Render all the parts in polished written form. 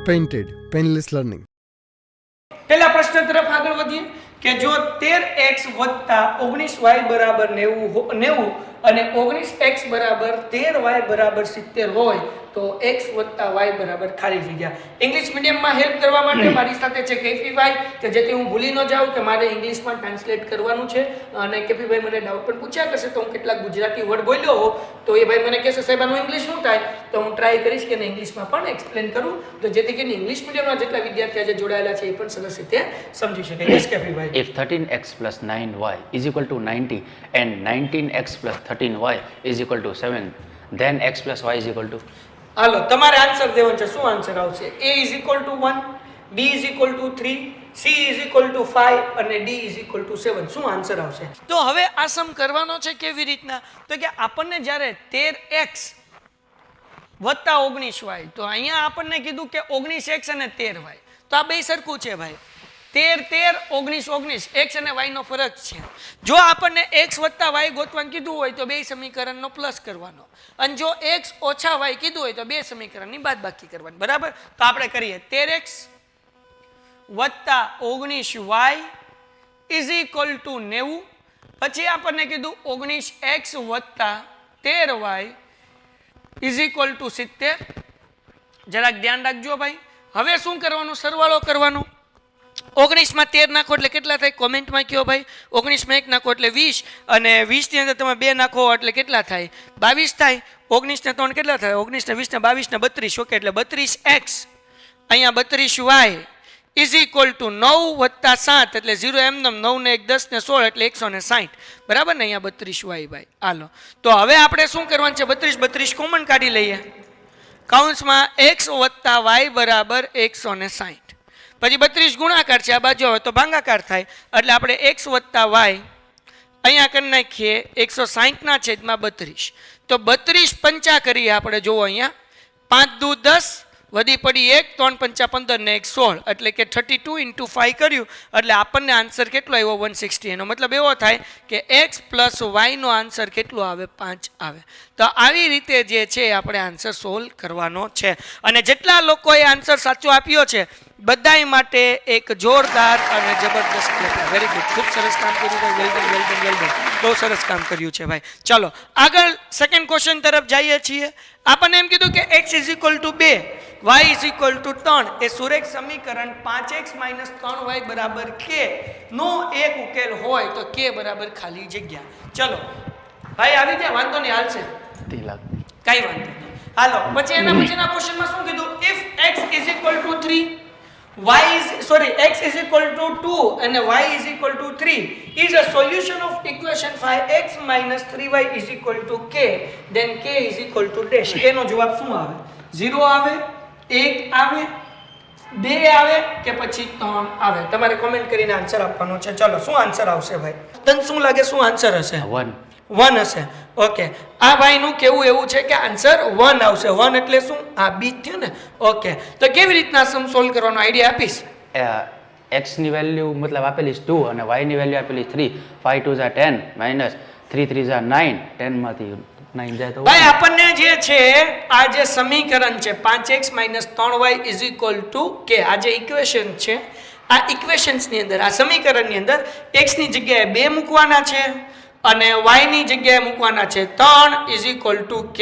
Painted painless learning. પહેલા પ્રશ્ન તરફ આગળ વધીએ કે જો 13x + 19y બરાબર 90 અને 19x બરાબર 13y બરાબર 70 હોય તો x + y બરાબર ખાલી જગ્યા. ઇંગ્લિશ મીડિયમમાં હેલ્પ કરવા માટે મારી સાથે છે કેફીભાઈ કે જેથી હું ભૂલી ન જાઉં કે મારે ઇંગ્લિશમાં ટ્રાન્સલેટ કરવાનું છે. અને કેફીભાઈ મને ડાઉટ પણ પૂછ્યા કરશે તો હું કેટલાક ગુજરાતી વર્ડ બોલ્યો હો તો એ ભાઈ મને કહેશે સાહેબ આનું ઇંગ્લિશ શું થાય, તો હું ટ્રાય કરીશ કે ઇંગ્લિશમાં પણ એક્સપ્લેન કરું તો જેથી કરીને ઇંગ્લિશ મીડિયમના જેટલા વિદ્યાર્થીઓ આજે જોડાયેલા છે એ પણ સરસ રીતે સમજી શકે. Yes કેફીભાઈ. If 13x plus 9y is equal to 90 and 19x plus 13y is equal to 7, then x plus y is equal to? હાલો તમારે આન્સર દેવાનો છે. શું આન્સર આવશે? a = 1, b = 3, c = 5 અને d = 7. શું આન્સર આવશે? તો હવે આ સમ કરવાનો છે કેવી રીતના, તો કે આપણને જ્યારે 13x + 19y તો અહીંયા આપણને કીધું કે 19x અને 13y તો આ બે સરખું છે ભાઈ. 13 19 19 x અને y નો ફરક છે. જો આપણને x + y ગોતવાનું કીધું હોય તો બે સમીકરણનો પ્લસ કરવાનો અને જો x - y કીધું હોય તો બે સમીકરણની બાદબાકી કરવાની. બરાબર? તો આપણે કરીએ 13x + 19y = 90. પછી આપણને કીધું 19x + 13y = 70. જરાક ધ્યાન રાખજો ભાઈ. હવે શું કરવાનું? સરવાળો કરવાનો. 19 માં 13 નાખો એટલે કેટલા થાય? કોમેન્ટમાં કહો ભાઈ. 19 માં 1 નાખો એટલે 20 અને 20 ની અંદર તમે 2 નાખો એટલે કેટલા થાય? 22 થાય. 19 ને 3 કેટલા થાય? 19 ને 20 ને 22 ને 32. ઓકે, એટલે 32x અહીંયા 32y = 9 + 7 એટલે 0 એમનેમ 9 ને 1 10 ને 16 એટલે 160. બરાબર ને? અહીંયા 32y ભાઈ. હાલો તો હવે આપણે શું કરવાનું છે? 32 કોમન કાઢી લઈએ. કૌંસમાં x + y બરાબર 160. પછી 32 ગુણાકાર છે આ બાજુ આવે તો ભાગાકાર થાય એટલે આપણે x + y અહીંયા કરી નાખીએ 160 ના છેદમાં 32. તો 32 પંચા કરીએ આપણે. જુઓ અહીંયા 5 દુ 10 વધી પડી 1 3 પંચા 15 ને 1 16 એટલે કે 32 × 5 કર્યું એટલે આપણને આન્સર કેટલો આવ્યો? 160. એનો મતલબ એવો થાય કે x + y નો આન્સર કેટલો આવે? 5 આવે. તો આવી રીતે જે છે આપણે આન્સર સોલ્વ કરવાનો છે. અને જેટલા લોકોએ આન્સર સાચો આપ્યો છે બધાય માટે એક જોરદાર અને જબરદસ્ત ક્લેપ. Very good. ખૂબ સરસ કામ કર્યું ભાઈ. વેલ done well done well done. બહુ સરસ કામ કર્યું છે ભાઈ. ચલો આગળ સેકન્ડ ક્વેશ્ચન તરફ જઈએ છીએ. આપણને એમ કીધું કે x = 2 y = 3 એ સુરેખ સમીકરણ 5x - 3y બરાબર k નો એક ઉકેલ હોય તો k બરાબર ખાલી જગ્યા. ચલો ભાઈ આવી જાય, વાંધો નહીં, હાલશે, કઈ વાંધો નહીં. હાલો પછી એના પછીના ક્વેશ્ચનમાં શું કીધું? if x = 3 x = 2 and y = 3 is a solution of equation 5x - 3y = k, then k = dash. k નો જવાબ શું આવે? 0 આવે, 1 આવે, 2 આવે કે પછી 3 આવે? તમારે કોમેન્ટ કરીને આન્સર આપવાનો છે. ચલો શું આન્સર આવશે ભાઈ? તને શું લાગે શું આન્સર હશે? 1 હશે. ઓકે, આ ભાઈનું કેવું એવું છે કે આન્સર 1 આવશે. 1 એટલે શું? આ બી થયું ને. ઓકે, તો કેવી રીતના સમ સોલ્વ કરવાનો આઈડિયા આપીશ? x ની વેલ્યુ મતલબ આપેલી છે 2 અને y ની વેલ્યુ આપેલી 3. 5 2 = 10 - 3 3 = 9. 10 માંથી 9 જાય તો ભાઈ આપણને જે છે આ જે સમીકરણ છે 5x - 3y = k, આ જે ઇક્વેશન છે આ ઇક્વેશન્સ ની અંદર આ સમીકરણની અંદર x ની જગ્યાએ 2 મૂકવાના છે અને y ની જગ્યાએ મૂકવાના છે 3 = k.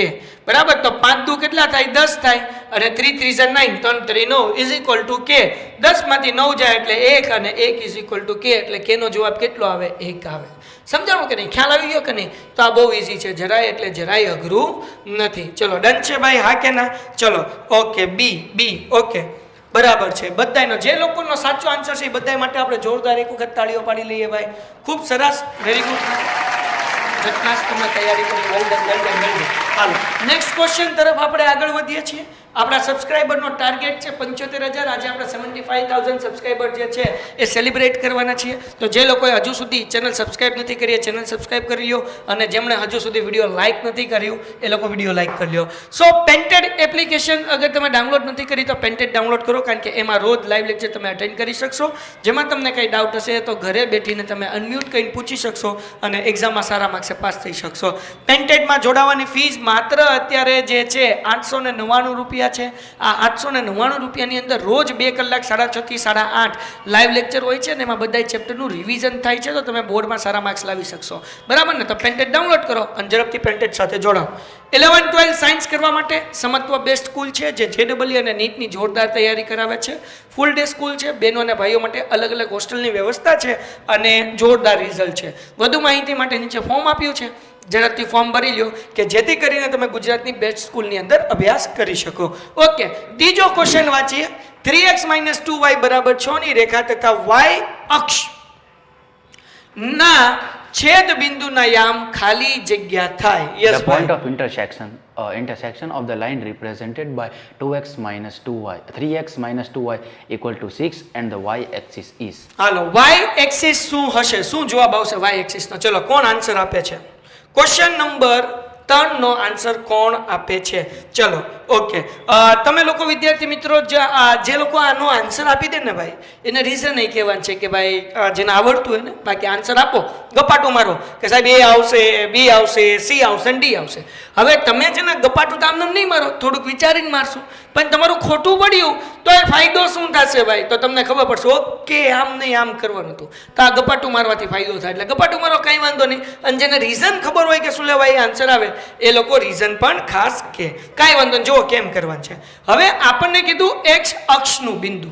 બરાબર? તો 5 દુ કેટલા થાય? 10 થાય અને 3 3 = 9 3 3 9 = k. 10 માંથી 9 જાય એટલે 1 અને 1 = k એટલે k નો જવાબ કેટલો આવે? 1 આવે. સમજાણું કે નહીં? ખ્યાલ આવી ગયો કે નહીં? તો આ બહુ ઈઝી છે. જરાય એટલે જરાય અઘરું નથી. ચલો ડન છે ભાઈ? હા કે ના? ચલો ઓકે, બી ઓકે બરાબર છે. બધાનો જે લોકોનો સાચો આન્સર છે એ બધા માટે આપણે જોરદાર એક વખત તાળીઓ પાડી લઈએ ભાઈ. ખૂબ સરસ, વેરી ગુડ. જટનાસ તમે તૈયારી કરી. Well done well done well done. હાલો નેક્સ્ટ ક્વેશ્ચન તરફ આપણે આગળ વધીએ છીએ. આપણા સબસ્ક્રાઇબરનો ટાર્ગેટ છે 75,000. આજે આપણે 75,000 સબસ્ક્રાઇબર જે છે એ સેલિબ્રેટ કરવાના છીએ. તો જે લોકોએ હજુ સુધી ચેનલ સબસ્ક્રાઇબ નથી કરી એ ચેનલ સબસ્ક્રાઇબ કરી લો અને જેમણે હજુ સુધી વિડીયો લાઇક નથી કર્યું એ લોકો વિડીયો લાઇક કરી લો. સો પેન્ટેડ એપ્લિકેશન અગર તમે ડાઉનલોડ નથી કરી તો પેન્ટેડ ડાઉનલોડ કરો, કારણ કે એમાં રોજ લાઈવ લેક્ચર તમે અટેન્ડ કરી શકશો. જેમાં તમને કંઈ ડાઉટ હશે તો ઘરે બેઠીને તમે અનમ્યુટ કરીને પૂછી શકશો અને એક્ઝામમાં સારા માર્ક્સ પાસે પાસ થઈ શકશો. પેન્ટેડમાં જોડાવાની ફીસ માત્ર અત્યારે જે છે 899 રૂપિયા છે. આ 899 રૂપિયાની અંદર રોજ 2 કલાક 6:30 થી 8:30 લાઈવ લેક્ચર હોય છે ને એમાં બધા ચેપ્ટરનું રિવિઝન થાય છે, તો તમે બોર્ડમાં સારા માર્ક્સ લાવી શકશો. બરાબર ને? તો પેન્ટેડ ડાઉનલોડ કરો અને ઝડપથી પેન્ટેડ સાથે જોડાઓ. 11-12 સાયન્સ કરવા માટે સમત્વ બેસ્ટ સ્કૂલ છે, જે JEE અને નીટની જોરદાર તૈયારી કરાવે છે. ફૂલ ડે સ્કૂલ છે, બહેનો અને ભાઈઓ માટે અલગ અલગ હોસ્ટેલની વ્યવસ્થા છે અને જોરદાર રિઝલ્ટ છે. વધુ માહિતી માટે નીચે ફોર્મ આપ્યું છે, ઝડપથી ફોર્મ ભરી લો કે જેથી કરીને તમે ગુજરાતની બેસ્ટ સ્કૂલની અંદર અભ્યાસ કરી શકો. ઓકે, ત્રીજો ક્વેશ્ચન વાંચીએ. 3x - 2y = 6 ની રેખા તથા y અક્ષ ના છેદ બિંદુના યામ ખાલી જગ્યા થાય. Yes, The point of intersection of the line represented by 2x minus 2y, 3x minus 2y equal to 6 and the y axis is. Hello, y axis શું હશે? શું જવાબ આવશે y એક્સિસ નો? ચલો, કોણ આન્સર આપે છે? ક્વેશ્ચન નંબર 3 નો answer કોણ આપે છે? ચલો, ઓકે, તમે લોકો વિદ્યાર્થી મિત્રો જે લોકો આનો આન્સર આપી દે ને ભાઈ, એને રીઝન એ કહેવાનું છે કે ભાઈ જેને આવડતું હોય ને, બાકી આન્સર આપો, ગપાટું મારો કે સાહેબ A આવશે, B આવશે, C આવશે ને D આવશે. હવે તમે છે ને ગપાટું તો આમ નહીં મારો, થોડુંક વિચારીને મારશો, પણ તમારું ખોટું પડ્યું તો એ ફાયદો શું થશે ભાઈ? તો તમને ખબર પડશે, ઓકે આમ નહીં આમ કરવાનું હતું, તો આ ગપાટું મારવાથી ફાયદો થાય. એટલે ગપાટું મારો કંઈ વાંધો નહીં, અને જેને રીઝન ખબર હોય કે શું લેવાય આન્સર આવે એ લોકો રીઝન પણ ખાસ કે કાંઈ વાંધો નહીં. જુઓ કેમ કરવાનું છે. હવે આપણને કીધું x અક્ષનું બિંદુ,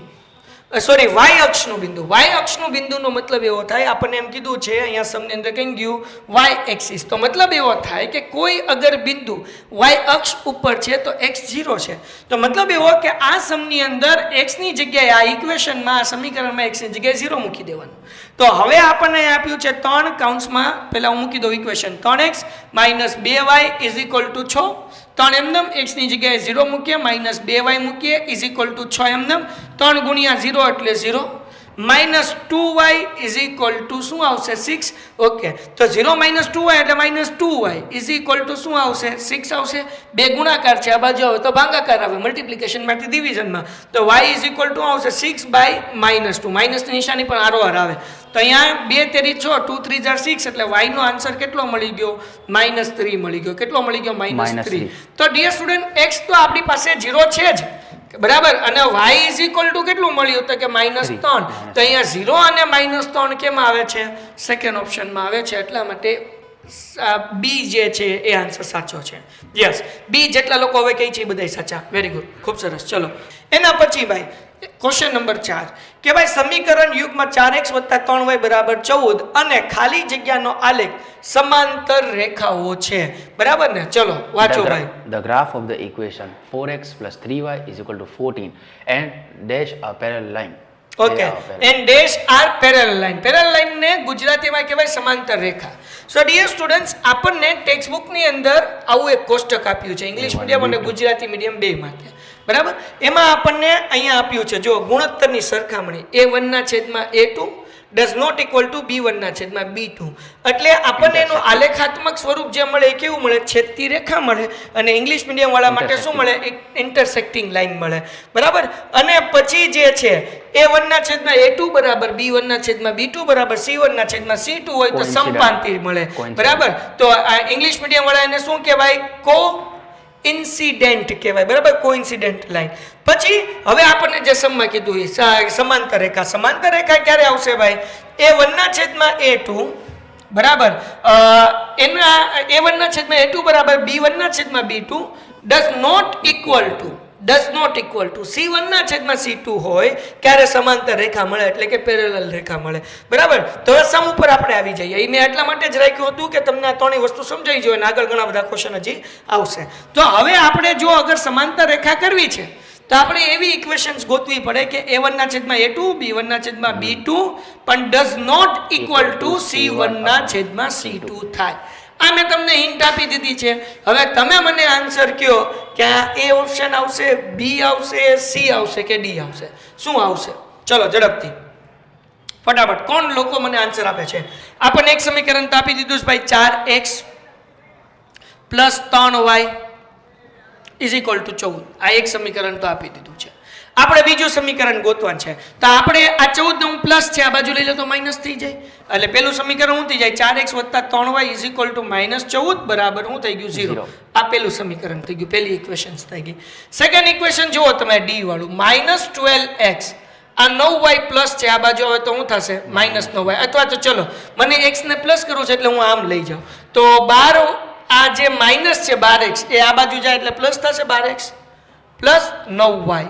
સોરી y અક્ષનું બિંદુ. y અક્ષનું બિંદુનો મતલબ એવો થાય, આપણને એમ કીધું છે અહીંયા સમની અંદર કઈ ગયું y એક્સિસ, તો મતલબ એવો થાય કે કોઈ અગર બિંદુ y અક્ષ ઉપર છે તો x 0 છે. તો મતલબ એવો કે આ સમની અંદર x ની જગ્યાએ આ ઇક્વેશનમાં આ સમીકરણમાં x ની જગ્યાએ 0 મૂકી દેવાનું. તો હવે આપણને આપ્યું છે 3 કૌંસમાં, પહેલા હું મૂકી દઉં ઇક્વેશન, 3x - 2y = 6. 3 એમનેમ x ની જગ્યાએ 0 મૂકીએ, -2y મૂકીએ = 6 એમનેમ. 3 × 0 એટલે 0, -2y = શું આવશે? 6. ઓકે, તો 0 - 2y એટલે -2y = શું આવશે? 6 આવશે. બે ગુણાકાર છે, આ બાજુ આવે તો ભાગાકાર આવે, મલ્ટીપ્લિકેશન માંથી ડિવિઝનમાં, તો y = આવશે 6/-2. માઇનસની નિશાની પણ આરોહર આવે, તો અહીંયા 2 તેરી 6, 2 3 6, એટલે y નો આન્સર કેટલો મળી ગયો? -3 મળી ગયો. કેટલો મળી ગયો? -3. તો ડિયર સ્ટુડન્ટ, x તો આપણી પાસે 0 છે જ, બરાબર, અને y કેટલું મળ્યું? તો કે -3. તો અહીંયા 0 અને -3 કેમ આવે છે? સેકન્ડ ઓપ્શનમાં આવે છે. એટલા માટે બી જે છે એ આન્સર સાચો છે. યસ, બી જેટલા લોકો હવે કહે છે એ બધા સાચા. વેરી ગુડ, ખૂબ સરસ. ચલો, એના પછી ભાઈ ક્વેશ્ચન નંબર 4 કે ભાઈ સમીકરણ યુગમાં 4x + 3y = 14 અને ખાલી જગ્યાનો આલેખ સમાંતર રેખાઓ છે. બરાબર ને? ચલો વાંચો ભાઈ. The graph of the equation 4x + 3y = 14 and dash a parallel line. Okay, and dash are parallel line. Parallel line ને ગુજરાતીમાં કહેવાય સમાંતર રેખા. સો ડિયર સ્ટુડન્ટ્સ, આપણને ટેક્સ્ટ બુકની અંદર આવું એક કોષ્ટક આપ્યું છે, ઇંગ્લિશ મીડિયમ અને ગુજરાતી મીડિયમ બે માટે. બરાબર, એમાં આપણને અહીંયા આપ્યું છે, જો ગુણોત્તરની સરખામણી A1/A2 does not equal to B1/B2. એટલે આપણને એનું આલેખાત્મક સ્વરૂપ જે મળે એ કેવું મળે? છેદતી રેખા મળે. અને ઇંગ્લિશ મીડિયમ વાળા માટે શું મળે? એક ઇન્ટરસેક્ટિંગ લાઈન મળે. બરાબર, અને પછી જે છે A1/A2 = B1/B2 = C1/C2 હોય તો સમપાંતિર મળે. બરાબર, તો આ ઇંગ્લિશ મીડિયમ વાળા એને શું કહેવાય? કો ઇન્સિડેન્ટ કહેવાય. બરાબર, કોઇન્સિડન્ટ લાઈન. પછી હવે આપણને જે સમમાં કીધું એ સમાંતર રેખા. સમાંતર રેખા ક્યારે આવશે ભાઈ? A1/A2 બરાબર, એના A1/A2 = B1/B2 does not equal to C1/C2 હોય ત્યારે સમાંતર રેખા મળે, એટલે કે પેરેલલ રેખા મળે. બરાબર, તો હવે સમ ઉપર આપણે આવી જઈએ. એ મેં એટલા માટે જ રાખ્યું હતું કે તમને આ ત્રણેય વસ્તુ સમજાઈ જોઈએ, અને આગળ ઘણા બધા ક્વેશ્ચન હજી આવશે. તો હવે આપણે જો અગર સમાંતર રેખા કરવી છે તો આપણે એવી ઇક્વેશન્સ ગોતવી પડે કે A1/A2 B1/B2 પણ does not equal to C1/C2 થાય. આ મેં તમને હિન્ટ આપી દીધી છે. હવે તમે મને આન્સર કહો કે આ એ ઓપ્શન આવશે, બી આવશે, સી આવશે કે ડી આવશે? શું આવશે? ચલો ઝડપથી ફટાફટ કોણ લોકો મને આન્સર આપે છે? આપણને એક સમીકરણ તો આપી દીધું છે ભાઈ, 4x + 3y = 14. આ એક સમીકરણ તો આપી દીધું છે. આપણે બીજું સમીકરણ ગોતવાનું છે. તો આપણે આ 14 હું પ્લસ છે, આ બાજુ લઈ લો તો માઇનસ થઈ જાય. એટલે પેલું સમીકરણ શું થઈ જાય? 4x + 3y = -14 બરાબર શું થઈ ગયું? 0. આ પેલું સમીકરણ થઈ ગયું, પેલી ઇક્વેશન થઈ ગઈ. સેકન્ડ ઇક્વેશન જુઓ તમે d વાળું, -12x આ 9y પ્લસ છે, આ બાજુ આવે તો શું થશે? -9y. અથવા તો ચલો મને x ને પ્લસ કરવું છે એટલે હું આમ લઈ જાઉં તો 12 આ જે માઇનસ છે 12x એ આ બાજુ જાય એટલે પ્લસ થશે 12x પ્લસ 9y.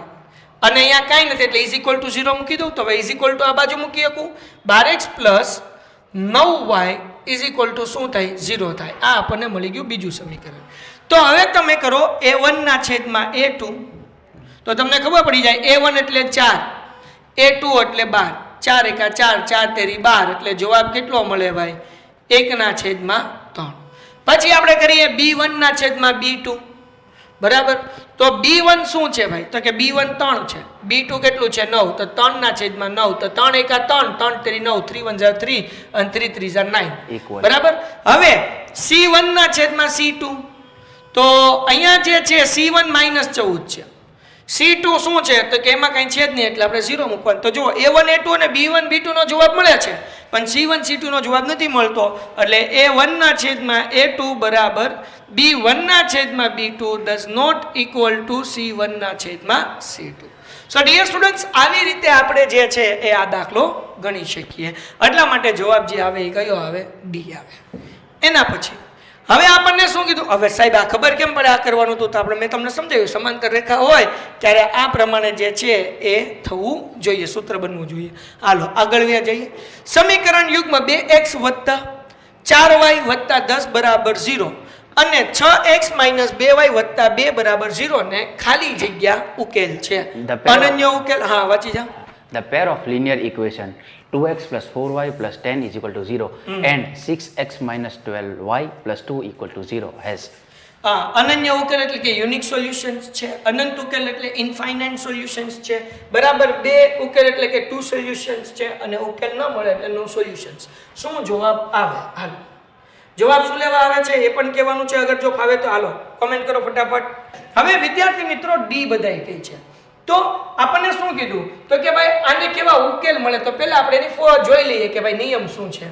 અને અહીંયા કાંઈ નથી એટલે = 0 મૂકી દઉં તો હવે આ બાજુ મૂકી શકું 12x પ્લસ 9y શું થાય? 0 થાય. આ આપણને મળી ગયું બીજું સમીકરણ. તો હવે તમે કરો a1 ના છેદમાં a2 તો તમને ખબર પડી જાય a1 એટલે 4, a2 એટલે 12, 4 એકા 4, 4 તેરી 12 એટલે જવાબ કેટલો મળે ભાઈ? 1/3. પછી આપણે કરીએ b1 ના છેદમાં b2 બરાબર. તો b1 શું છે ભાઈ? તો કે b1 3 છે, b2 કેટલું છે? 9. તો 3 ના છેદમાં 9 તો 3 એકા 3, 3 તેરી 9, 3 1 = 3 અને 3 3 = 9 બરાબર. હવે c1 ના છેદમાં c2 તો અહીંયા જે છે c1 -14 છે, c2 શું છે? તો કે એમાં કઈ છે જ નહીં એટલે આપણે 0 મૂકવાનું. તો જુઓ a1 a2 અને b1 b2 નો જવાબ મળે છે પણ c1 c2 નો જવાબ નથી મળતો એટલે a1 ના છેદમાં a2 બરાબર b1 ના છેદમાં b2 does not equal to c1 ના છેદમાં c2. સો ડિયર સ્ટુડન્ટ્સ, આવી રીતે આપણે જે છે એ આ દાખલો ગણી શકીએ. એટલા માટે જવાબ જે આવે એ કયો આવે? ડી આવે. એના પછી હવે આપણને શું કીધું? હવે સાહેબ આ ખબર કેમ પડે આ કરવાનું હતું? તો આપણે મેં તમને સમજાવ્યું સમાંતર રેખા હોય ત્યારે આ પ્રમાણે જે છે એ થવું જોઈએ, સૂત્ર બનવું જોઈએ. હાલો આગળ વ્યા જઈએ. સમીકરણ યુગ્મ 2x + 4y + 10 બરાબર 0 અને 6x - 2y + 2 બરાબર 0 ને ખાલી જગ્યા ઉકેલ છે. અનન્ય ઉકેલ. હા વાંચી જા. The pair of linear equation 2x + 4y + 10 = 0 and 6x - 12y + 2 = 0 has. અનન્ય ઉકેલ એટલે કે યુનિક સોલ્યુશન્સ છે, અનંત ઉકેલ એટલે ઇન્ફાઇનાઇટ સોલ્યુશન્સ છે બરાબર. બે ઉકેલ એટલે કે ટુ સોલ્યુશન્સ છે અને ઉકેલ ન મળે એટલે નો સોલ્યુશન્સ. શું જવાબ આવે? હાલો જવાબ શું લેવા આવે છે એ પણ કહેવાનું છે. અગર જો ફાવે તો હાલો કોમેન્ટ કરો ફટાફટ. હવે વિદ્યાર્થી મિત્રો ડી બધાય કહે છે તો આપણને શું કીધું? તો કે ભાઈ આને કેવા ઉકેલ મળે? તો પહેલા આપણે એની જોઈ લઈએ કે ભાઈ નિયમ શું છે.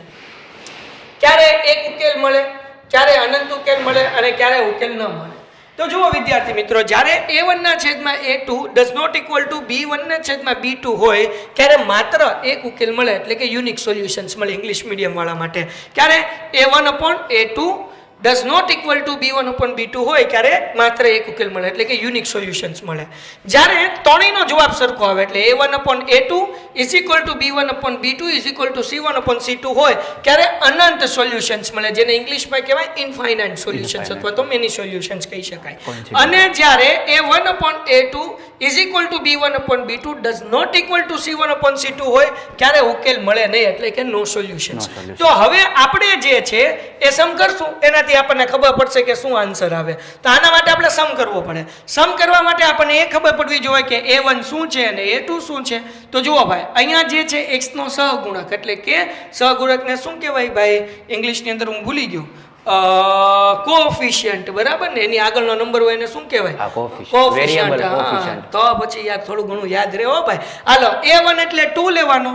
ક્યારે એક ઉકેલ મળે, ક્યારે અનંત ઉકેલ મળે અને ક્યારે ઉકેલ ન મળે. તો જુઓ વિદ્યાર્થી મિત્રો, જ્યારે a1 ના છેદમાં a2 does not equal to b1 ના છેદમાં b2 હોય ત્યારે માત્ર એક ઉકેલ મળે એટલે કે યુનિક સોલ્યુશન્સ મળે ઇંગ્લિશ મીડિયમ વાળા માટે. ક્યારે a1/a2 does not equal to b1/b2 હોય ત્યારે માત્ર એક ઉકેલ મળે એટલે કે યુનિક સોલ્યુશન્સ મળે. જ્યારે ત્રણેયનો જવાબ સરખો આવે એટલે a1/a2 = b1/b2 = c1/c2 હોય ત્યારે અનંત સોલ્યુશન્સ મળે જેને ઇંગ્લિશમાં કહેવાય ઇન્ફાઇનાઇટ સોલ્યુશન્સ અથવા તો મેની સોલ્યુશન્સ કહી શકાય. અને જ્યારે a1/a2 = b1/b2 does not equal to c1/c2 હોય ત્યારે ઉકેલ મળે નહીં એટલે કે નો સોલ્યુશન્સ. તો હવે આપણે જે છે એ સમ કરશું એનાથી આપણને ખબર પડશે કે શું આન્સર આવે. તો આના માટે આપણે સમ કરવો પડે. સમ કરવા માટે આપણને એ ખબર પડવી જોઈએ કે a1 શું છે અને a2 શું છે. તો જુઓ ભાઈ અહીંયા જે છે x નો સહગુણક એટલે કે સહગુણકને શું કહેવાય ભાઈ ઇંગ્લિશની અંદર હું ભૂલી ગયો, કોએફિશિયન્ટ બરાબર ને. એની આગળનો નંબર હોય એને શું કહેવાય? કોએફિશિયન્ટ. તો પછી યાર થોડું ઘણું યાદ રહે હો ભાઈ. હાલો a1 એટલે 2 લેવાનો,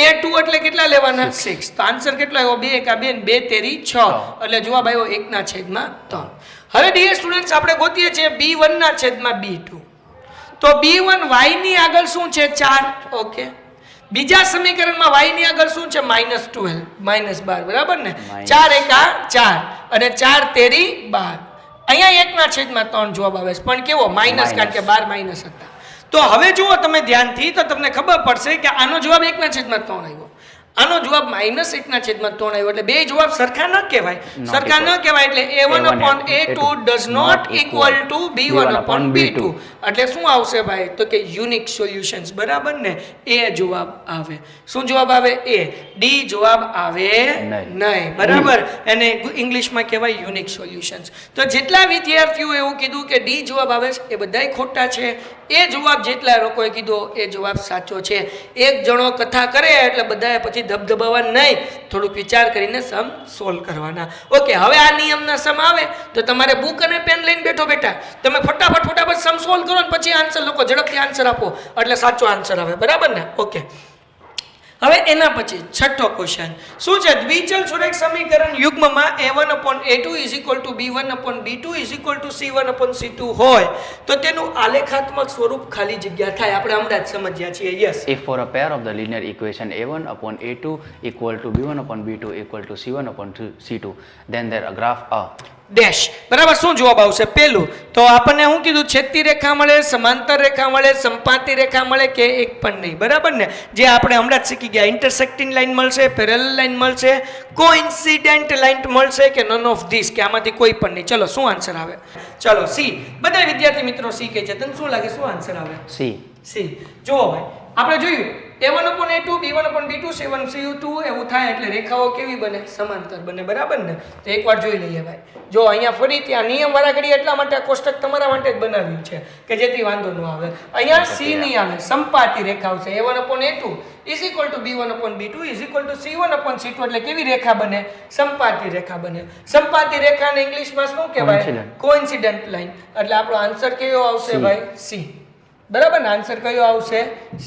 a2 એટલે કેટલા લેવાના? 6. તો આન્સર કેટલો આવ્યો? 2 એકા 2 2 તેરી 6 એટલે જવાબ આવ્યો 1/3. હવે ડિયર સ્ટુડન્ટ્સ આપણે ગોતીએ છીએ b1 ના છેદમાં b2. તો b1 y ની આગળ શું છે? 4. ઓકે. બીજા સમીકરણમાં y ની આગળ શું છે? -12 -12 બરાબર ને. 4 એકા 4 અને 4 તેરી 12. અહીંયા 1/3 જવાબ આવે છે પણ કેવો? માઇનસ, કારણ કે 12 માઇનસ હતા. તો હવે જુઓ તમે ધ્યાનથી તો તમને ખબર પડશે કે આનો જવાબ 1/3 આવ્યો, આનો જવાબ -1/3 આવ્યો એટલે બે જવાબ સરખા ન કહેવાય. સરખા ન કહેવાય એટલે a1/a2 does not equal to b1/b2 એટલે શું આવશે ભાઈ? તો કે યુનિક સોલ્યુશન્સ બરાબર ને. એ જવાબ આવે. શું જવાબ આવે? એ. ડી જવાબ આવે નહીં બરાબર. એને ઇંગ્લિશમાં કહેવાય યુનિક સોલ્યુશન્સ. તો જેટલા વિદ્યાર્થીઓ એવું કીધું કે ડી જવાબ આવે છે એ બધાય ખોટા છે. એ જવાબ જેટલા લોકોએ કીધો એ જવાબ સાચો છે. એક જણો કથા કરે એટલે બધાએ પછી ધબધબાવા નહીં, થોડુંક વિચાર કરીને સમ સોલ્વ કરવાના. ઓકે, હવે આ નિયમના સમ આવે તો તમારે બુક અને પેન લઈને બેઠો બેઠા તમે ફટાફટ સમ સોલ્વ કરો ને પછી આન્સર લખો, ઝડપથી આન્સર આપો એટલે સાચો આન્સર આવે. બરાબર ને? ઓકે, હવે એના પછી છઠ્ઠો ક્વેશ્ચન શું છે? દ્વિચલ સુરેખ સમીકરણ યુગ્મમાં a1/a2 = b1/b2 = c1/c2 હોય તો તેનું આલેખાત્મક સ્વરૂપ ખાલી જગ્યા થાય. આપણે હમણાં જ સમજ્યા છીએ. Yes. If for a pair of the linear equation a1/a2 = b1/b2 = c1/c2, then their graph a dash. બરાબર. શું જવાબ આવશે? પહેલું તો આપણને શું કીધું? છેદતી રેખા મળે, સમાંતર રેખા મળે, સંપાતી રેખા મળે કે એક પણ નહીં. બરાબર ને? જે આપણે હમણાં જ શીખી ગયા. ઇન્ટરસેક્ટિંગ લાઈન મળશે, પેરેલલ લાઈન મળશે, કોઇન્સિડન્ટ લાઈન મળશે કે નન ઓફ ધીસ, કે આમાંથી કોઈ પણ નહીં. ચલો, શું આન્સર આવે? ચલો, સી. બધા વિદ્યાર્થી મિત્રો સી કહે છે. તને શું લાગે શું આન્સર આવે? સી. જુઓ ભાઈ, આપણે જોયું a1/a2 b1/b2 c1/c2 એવું થાય એટલે રેખાઓ કેવી બને? સમાંતર બને. બરાબર ને? તો એકવાર જોઈ લઈએ ભાઈ. જો અહીંયા ફરી ત્યાં નિયમ વાળા ઘડી એટલા માટે આ કોષ્ટક તમારા માટે જ બનાવ્યું છે કે જેથી વાંધો ન આવે. અહીંયા સી નહીં આવે, સંપાતી રેખા આવશે. a1/a2 = b1/b2 = c1/c2 એટલે કેવી રેખા બને? સંપાતી રેખા બને. સંપાતી રેખાને ઇંગ્લિશમાં શું કહેવાય? Coincident line. એટલે આપણો આન્સર કયો આવશે ભાઈ? સી. બરાબર ને? આન્સર કયો આવશે?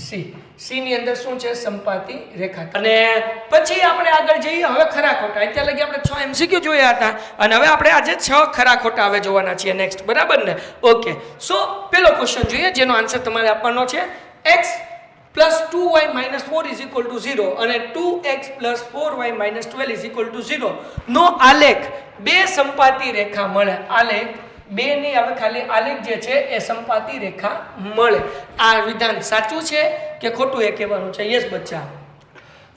સી. સી ની અંદર શું છે? સંપાતી રેખા. અને પછી આપણે આગળ જઈએ. હવે ખરા ખોટા. અત્યાર લગી આપણે 6 MCQ જોયા હતા અને હવે આપણે આજે 6 ખરા ખોટા હવે જોવાના છીએ નેક્સ્ટ. બરાબર ને? ઓકે, સો પેલો ક્વેશ્ચન જોઈએ જેનો આન્સર તમારે આપવાનો છે. x + 2y - 4 = 0 અને 2x + 4y - 12 = 0 નો આલેખ બે સંપાતી રેખા મળે. આલેખ બે નહીં આવે, ખાલી આલેખ જે છે એ સંપાતી રેખા મળે. આ વિધાન સાચું છે કે ખોટું એ કહેવાનું છે. યસ બચ્ચા.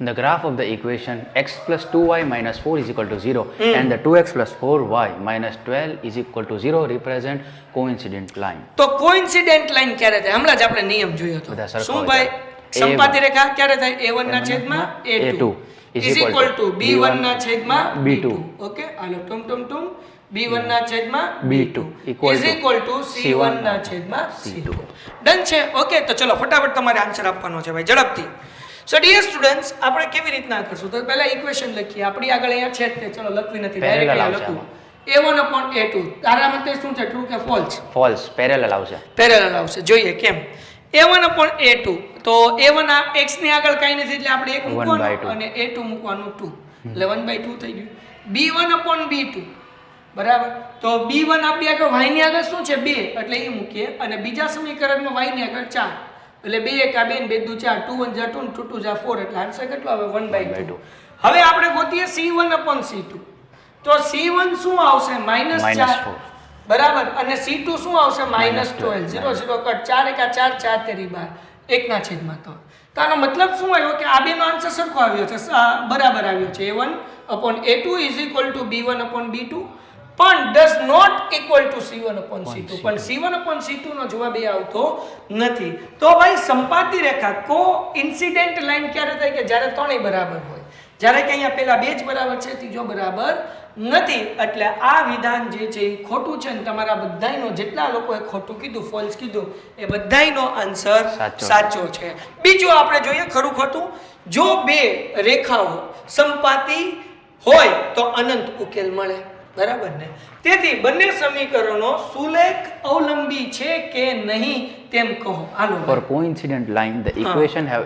The graph of the equation x + 2y - 4 = 0 and the 2x + 4y - 12 = 0 represent coincident line. તો કોઇન્સિડન્ટ લાઈન ક્યારે થાય? હમણાં જ આપણે નિયમ જોયો હતો. શું ભાઈ? સંપાતી રેખા ક્યારે થાય? a1/a2 = b1/b2. ઓકે, હાલો ટુમ b1/b2 = c1/c2. ડન છે? ઓકે, તો ચલો ફટાફટ તમારે આન્સર આપવાનો છે ભાઈ, ઝડપથી. સો ડિયર સ્ટુડન્ટ્સ, આપણે કેવી રીતના કરશું? તો પહેલા ઇક્વેશન લખીએ. આપણી આગળ અહીંયા છે તે, ચલો લખવી નથી, ડાયરેક્ટ લખું. a1/a2 તારા મતે શું છે? ટ્રુ કે ફોલ્સ? ફોલ્સ. પેરેલલ આવશે. પેરેલલ આવશે. જોઈએ કેમ. a1/a2 તો a1 આ x ની આગળ કાઈ નથી એટલે આપણે 1 મૂકવાનું અને a2 મૂકવાનું 2 એટલે 1/2 થઈ ગયું. b1/b2 બરાબર. તો b1 આપણી આગળ y ની આગળ શું છે? 2 એટલે એ મૂકીએ અને બીજા સમીકરણમાં y ની આગળ 4 એટલે 2 1 2 2 2 4 2 1 2 2 2 4 એટલે આન્સર કેટલો આવે? 1/2. હવે આપણે ગોતીએ c1/c2 તો c1 શું આવશે? -4. બરાબર. અને c2 શું આવશે? -12. 0 0 કટ 4 1 4 4 તેરી 12 1 ના છેદમાં 3. તો આનો મતલબ શું આવ્યો કે આ બેનો આન્સર સરખો આવ્યો છે, બરાબર આવ્યો છે. a1/a2 = b1/b2 પણ does not equal to c1/c2. પણ c1/c2 નો જવાબ એ આવતો નથી. તો ભાઈ સંપાતી રેખા કોઇન્સિડન્ટ લાઈન ક્યારે થાય? કે જ્યારે ત્રણેય બરાબર હોય. જ્યારે કે અહીંયા પેલા બે જ બરાબર છે, ત્રીજો બરાબર નથી. એટલે આ વિધાન જે છે એ ખોટું છે ને તમારા બધાયનો જેટલા લોકોએ ખોટું કીધું, ફોલ્સ કીધું, એ બધાયનો આન્સર સાચો છે. બીજું આપણે જોઈએ ખરું ખોટું. જો બે રેખાઓ સંપાતી હોય તો અનંત ઉકેલ મળે. બરાબર ને? તેથી બંને સમીકરણો સુલેખ અવલંબી છે કે નહીં તેમ કહો. હાલો. For coincident line the equation have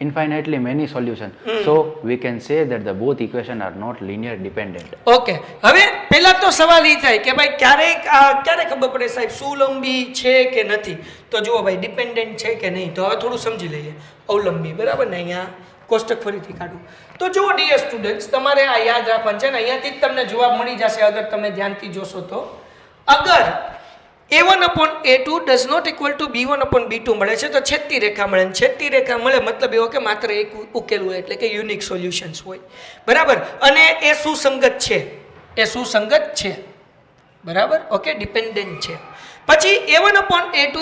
infinitely many solutions, so we can say that the both equation are not linear dependent. Okay, હવે પહેલા તો સવાલ એ થાય કે ભાઈ ક્યારે ખબર પડે સાહેબ સુલંબી છે કે નથી? તો જુઓ ભાઈ, ડિપેન્ડન્ટ છે કે નહીં. તો હવે થોડું સમજી લઈએ. અવલંબી. બરાબર ને? અહીંયા કોષ્ટક ફરીથી કાઢું. તો જુઓ ડિયર સ્ટુડન્ટ્સ, તમારે આ યાદ રાખવાનું છે ને અહીંયાથી જ તમને જવાબ મળી જશે અગર તમે ધ્યાનથી જોશો તો. અગર a1/a2 does not equal to b1/b2 મળે છે તો છેદતી રેખા મળે. છેદતી રેખા મળે મતલબ એવો કે માત્ર એક ઉકેલ હોય એટલે કે યુનિક સોલ્યુશન્સ હોય. બરાબર. અને એ સુસંગત છે. એ સુસંગત છે. બરાબર. ઓકે, ડિપેન્ડન્ટ છે. પછી a1/a2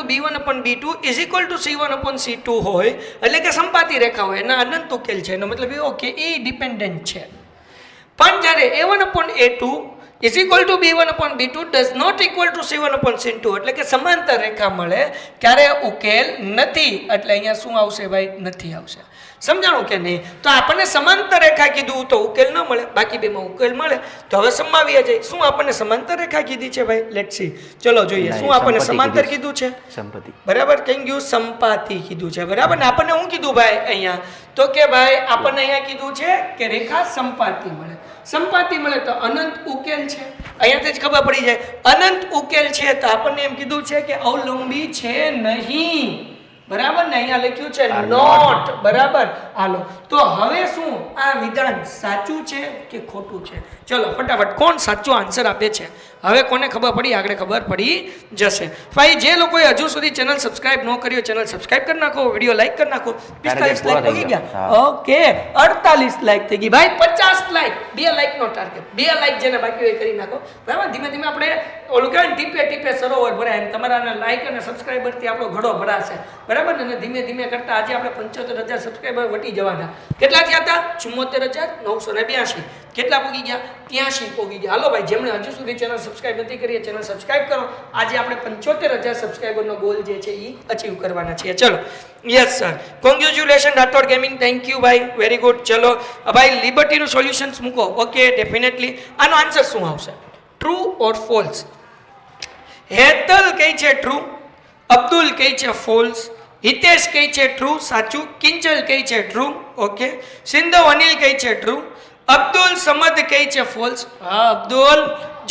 = b1/b2 = c1/c2 હોય એટલે કે સંપાતી રેખા હોય, એના અનંત ઉકેલ છે. એનો મતલબ એવો કે એ ડિપેન્ડન્ટ છે. પણ જ્યારે a1/a2 = b1/b2 does not equal to c1/c2 એટલે કે સમાંતર રેખા મળે ત્યારે ઉકેલ નથી. એટલે અહીંયા શું આવશે ભાઈ? નથી આવશે. સમજાણું કે નહીં? તો આપણને સમાંતર રેખા કીધું તો ઉકેલ ન મળે, બાકી બેમાં ઉકેલ મળે. તો હવે સમાવીએ જઈએ. શું આપણને સમાંતર રેખા કીધી છે ભાઈ? Let's see. ચલો જોઈએ શું આપણને સમાંતર કીધું છે. સંપત્તિ. બરાબર, કઈ ગયું? સંપાતિ કીધું છે. બરાબર ને આપણને શું કીધું ભાઈ અહીંયા? તો કે ભાઈ આપણને અહીંયા કીધું છે કે રેખા સંપાતિ મળે. સંપાતિ મળે તો અનંત ઉકેલ છે. અહીંયાથી જ ખબર પડી જાય અનંત ઉકેલ છે તો આપણને એમ કીધું છે કે અવલંબી છે નહીં. બરાબર ને અહીંયા લખ્યું છે નોટ. બરાબર, હાલો તો હવે શું આ વિધાન સાચું છે કે ખોટું છે? ચલો ફટાફટ કોણ સાચો આન્સર આપે છે? હવે કોને ખબર પડી? આગળ ખબર પડી જશે. ભાઈ જે લોકોએ હજુ સુધી ચેનલ સબસ્ક્રાઇબ ન કર્યો ચેનલ સબસ્ક્રાઇબ કરી નાખો, વિડિયો લાઈક કરી નાખો. 45 લાઈક થઈ ગયા. ઓકે 48 લાઈક થઈ ગઈ ભાઈ. 50 લાઈક, 2 લાઈક નો ટાર્ગેટ. 2 લાઈક જેને બાકી હોય કરી નાખો. બરાબર, ધીમે ધીમે આપણે ઓલું કહેવાય ટીપે ટીપે સરોવર ભરાય. તમારા લાઈક અને સબસ્ક્રાઇબર થી આપણો ઘડો ભરાશે. બરાબર ને? ધીમે ધીમે કરતા આજે આપણે 75,000 સબસ્ક્રાઇબર વટી જવાના. કેટલા થયા હતા? 74,982. કેટલા પોગી ગયા? 83 પોગી ગયા. હાલો ભાઈ, જેમણે હજુ સુધી ચેનલ સબસ્ક્રાઇબ નથી કરી ચેનલ સબસ્ક્રાઇબ કરો. આજે આપણે 75,000 સબસ્ક્રાઇબરનો ગોલ જે છે એ અચીવ કરવાના છીએ. ચલો, yes sir, congratulation Rathod gaming, thank you ભાઈ, વેરી ગુડ. ચલો ભાઈ, લિબર્ટીનું સોલ્યુશન્સ મૂકો. ઓકે, ડેફિનેટલી આનો આન્સર શું આવશે? True or false? હેતલ કહે છે ટ્રુ, અબ્દુલ કહે છે ફોલ્સ, હિતેશ કહે છે ટ્રુ સાચું, કિંચલ કહે છે ટ્રુ, ઓકે, સિંધવ અનિલ કહે છે ટ્રુ, અબ્દુલ સમદ કહે છે ફોલ્સ. હા અબ્દુલ,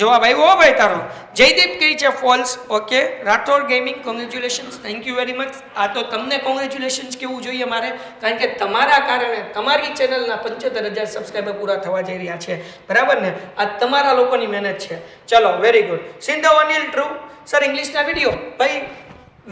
જવાબ આવ્યો ભાઈ તારો. જયદીપ કહે છે false. Okay, Rathod gaming congratulations, thank you very much. આ તો તમને કોંગ્રેચ્યુલેશન્સ કેવું જોઈએ મારે, કારણ કે તમારા કારણે તમારી ચેનલના 75,000 સબસ્ક્રાઇબર પૂરા થવા જઈ રહ્યા છે. બરાબર ને? આ તમારા લોકોની મહેનત છે. ચલો, વેરી ગુડ. સિંધવ અનિલ ટ્રુ. સર ઇંગ્લિશના વિડીયો ભાઈ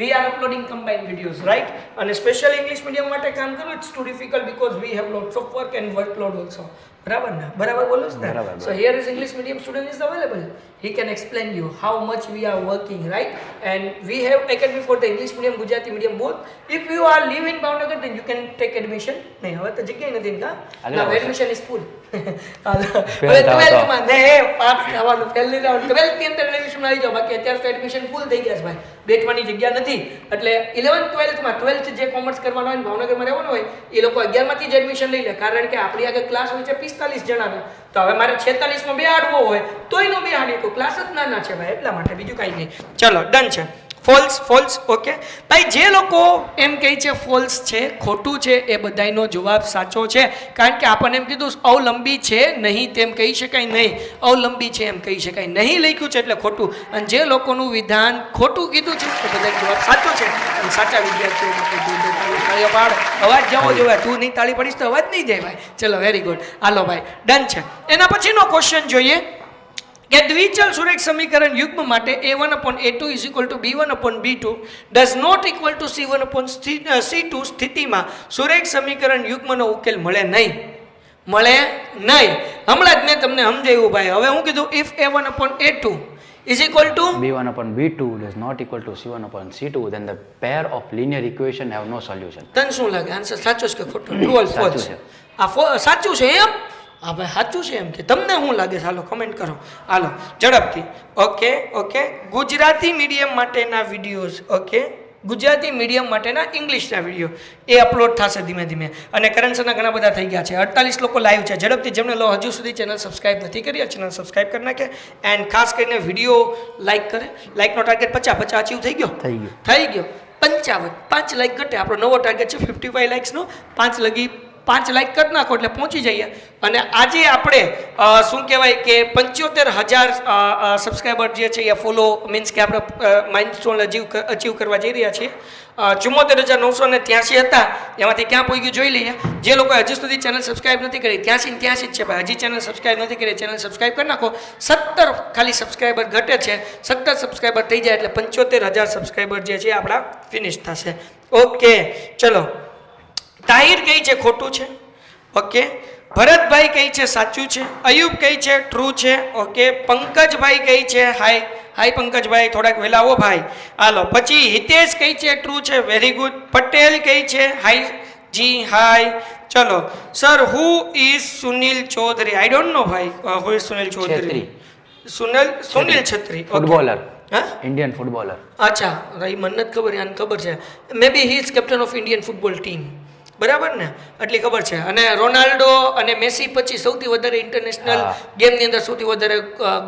we are uploading combined videos, right? And special English medium માટે કામ કરવું it's too difficult because we have lots of work and workload also. બરાબર ને? બરાબર બોલું છું ને? So here is English medium student is available. He can explain you how much we are working, right? And we have academy for the English medium, Gujarati medium both. If you are live in Bhavnagar then you can take admission. નહીં હવે તો જગ્યા નથી ને કા? Now admission is full. હવે 12th માં ને પાસ થવાનું પહેલી રાઉન્ડ 12th ની અંદર એડમિશન આવી જાવ, બાકી અત્યારે તો એડમિશન ફૂલ થઈ ગયા છે ભાઈ. બેઠવાની જગ્યા નથી. એટલે 11th 12th માં 12th જે કોમર્સ કરવાનું હોય ભાવનગરમાં રહેવાનું હોય એ લોકો 11 માંથી જ એડમિશન લઈ લે, કારણ કે આપણી આગળ ક્લાસ હોય છે 45 જણાના. તો હવે મારે 46 માં બેહાડવો હોય તોય નો બેહાડી, તો ક્લાસ જ નાના છે ભાઈ, એટલા માટે, બીજું કાંઈ નહીં. ચલો ડન છે. False false. ઓકે ભાઈ, જે લોકો એમ કહે છે ફોલ્સ છે, ખોટું છે, એ બધાયનો જવાબ સાચો છે, કારણ કે આપણને એમ કીધું અવલંબી છે નહીં તેમ કહી શકાય નહીં, અવલંબી છે એમ કહી શકાય નહીં લખ્યું છે એટલે ખોટું. અને જે લોકોનું વિધાન ખોટું કીધું છે એ બધા જવાબ સાચો છે. અને સાચા વિદ્યાર્થીઓ માટે અવાજ જવો જોઈએ. તું નહીં તાળી પડીશ તો અવાજ નહીં જાય ભાઈ. ચલો વેરી ગુડ. હાલો ભાઈ ડન છે. એના પછીનો ક્વેશ્ચન જોઈએ કે દ્વિચલ સુરેખ સમીકરણ યુગ્મ માટે a1/a2 = b1/b2 does not equal to c1/c2 સ્થિતિમાં સુરેખ સમીકરણ યુગ્મનો ઉકેલ મળે નહીં. મળે નહીં. હમણાં જ મેં તમને સમજાવ્યું ભાઈ. હવે હું કીધું if a1/a2 = b1/b2 does not equal to c1/c2 then the pair of linear equation have no solution. તને શું લાગે આન્સર સાચો છે કે ખોટો? True or false? આ સાચું છે એમ? હા ભાઈ સાચું છે એમ કે તમને શું લાગે? ચાલો કમેન્ટ કરો. હાલો ઝડપથી. ઓકે ગુજરાતી મીડિયમ માટેના વિડીયોઝ, ઓકે ગુજરાતી મીડિયમ માટેના ઇંગ્લિશના વિડીયો એ અપલોડ થશે ધીમે ધીમે. અને કરંટના ઘણા બધા થઈ ગયા છે. 48 લોકો લાઈવ છે. ઝડપથી જેમને હજુ સુધી ચેનલ સબસ્ક્રાઇબ નથી કરી ચેનલ સબસ્ક્રાઇબ કરી નાખે. એન્ડ ખાસ કરીને વિડીયો લાઈક કરે. લાઈકનો ટાર્ગેટ 50 અચીવ થઈ ગયો. 55. 5 લાઈક ઘટે. આપણો નવો ટાર્ગેટ છે 55 લાઈક્સનો. 5 લાઈક કરી નાખો એટલે પહોંચી જઈએ. અને આજે આપણે શું કહેવાય કે 75,000 સબસ્ક્રાઈબર જે છે એ ફોલો મીન્સ કે આપણે માઇલસ્ટોન અચીવ કરવા જઈ રહ્યા છીએ. 74,983 હતા, એમાંથી ક્યાં પહોંચી ગયું જોઈ લઈએ. જે લોકો હજુ સુધી ચેનલ સબસ્ક્રાઈબ નથી કરી 83 જ છે ભાઈ. હજી ચેનલ સબસ્ક્રાઈબ નથી કરી ચેનલ સબસ્ક્રાઈબ કરી નાખો. 17 ખાલી સબસ્ક્રાઈબર ઘટે છે. 17 સબસ્ક્રાઈબર થઈ જાય એટલે 75,000 સબસ્ક્રાઈબર જે છે આપણા ફિનિશ થશે. ઓકે ચલો. તાહિર કહે છે ખોટું છે. ઓકે ભરતભાઈ કહે છે સાચું છે. અયુબ કહે છે ટ્રુ છે. ઓકે પંકજભાઈ કહે છે હાય પંકજભાઈ, થોડાક વહેલા આવો ભાઈ. હાલો પછી હિતેશ કહે છે ટ્રુ છે, વેરી ગુડ. પટેલ કહે છે હાય જી હાય. ચલો sir who is Sunil Chaudhary? I don't know ભાઈ who is Sunil Chaudhary. Sunil Chhetri footballer. Indian footballer. અચ્છા, મને નથી ખબર, આને ખબર છે. Maybe he is captain of Indian football team. બરાબર ને આટલી ખબર છે. અને રોનાલ્ડો અને મેસી પછી સૌથી વધારે ઇન્ટરનેશનલ ગેમની અંદર સૌથી વધારે